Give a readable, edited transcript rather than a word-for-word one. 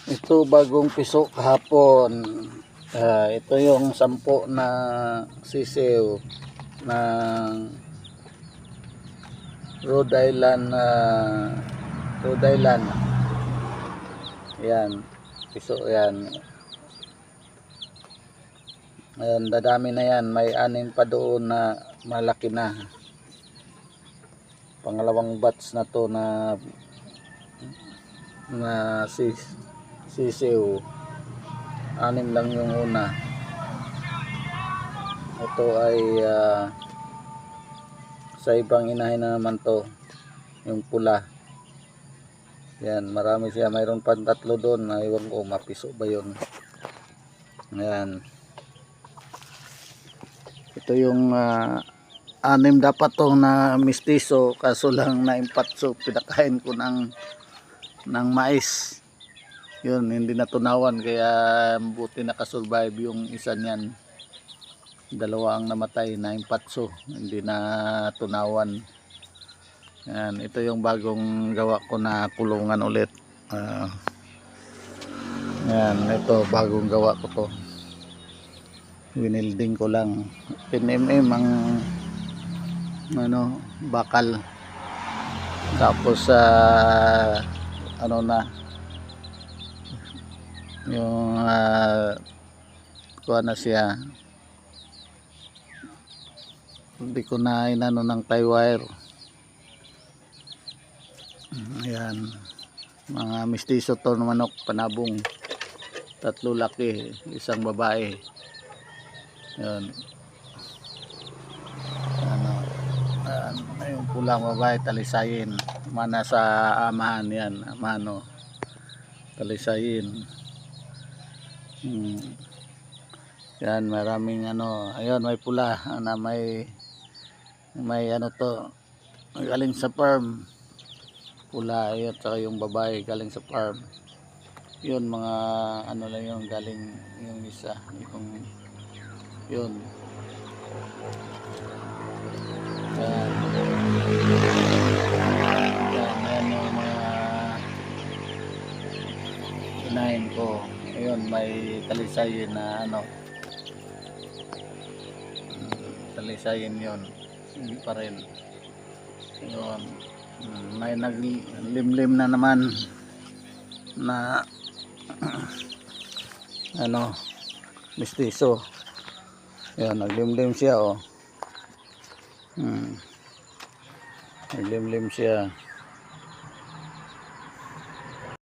Ito bagong piso kahapon. Ito yung 10 na sisiw ng Rhode Island. Rhode Island. Yan. Piso yan. Ayan, dadami na yan. May 6 pa doon na malaki na. Pangalawang batch na to na sisiw. 6 lang yung una. Ito ay sa ibang inahin na naman to, yung pula. Yan, marami siya. Mayroon pa 3 doon. Ewan ko, mapiso ba yun. Yan. Ito yung 6 dapat to na mistiso, kaso lang naimpatso. Pinakain ko ng mais. Yun, hindi natunawan, kaya buti nakasurvive yung isa niyan. 2 ang namatay, naimpatso, hindi natunawan. Yan, ito yung bagong gawa ko na kulungan ulit. Yan, ito bagong gawa ko to. Winilding ko lang. PNMM ang bakal. Tapos ano na yung kuha na siya. Hindi ko na inano ng tie wire. Ayan, mga mistiso to na manok, panabong. 3 laki, 1 babae. Yan. Yung pulang babae, talisayin. Mana sa amahan yan, amano. Talisayin. Yan, maraming ayun, may pula na may to, galing sa farm. Pula, ayun, saka yung babae galing sa farm. Yun, mga lang yung galing, yung isa, yun. Yan. Yan yung mga inahin ko. Ayun, may talisayin na talisayin yun. Hindi pa rin. Yun. May naglimlim na naman na mistiso. Yun, naglimlim siya, oh. Naglimlim siya.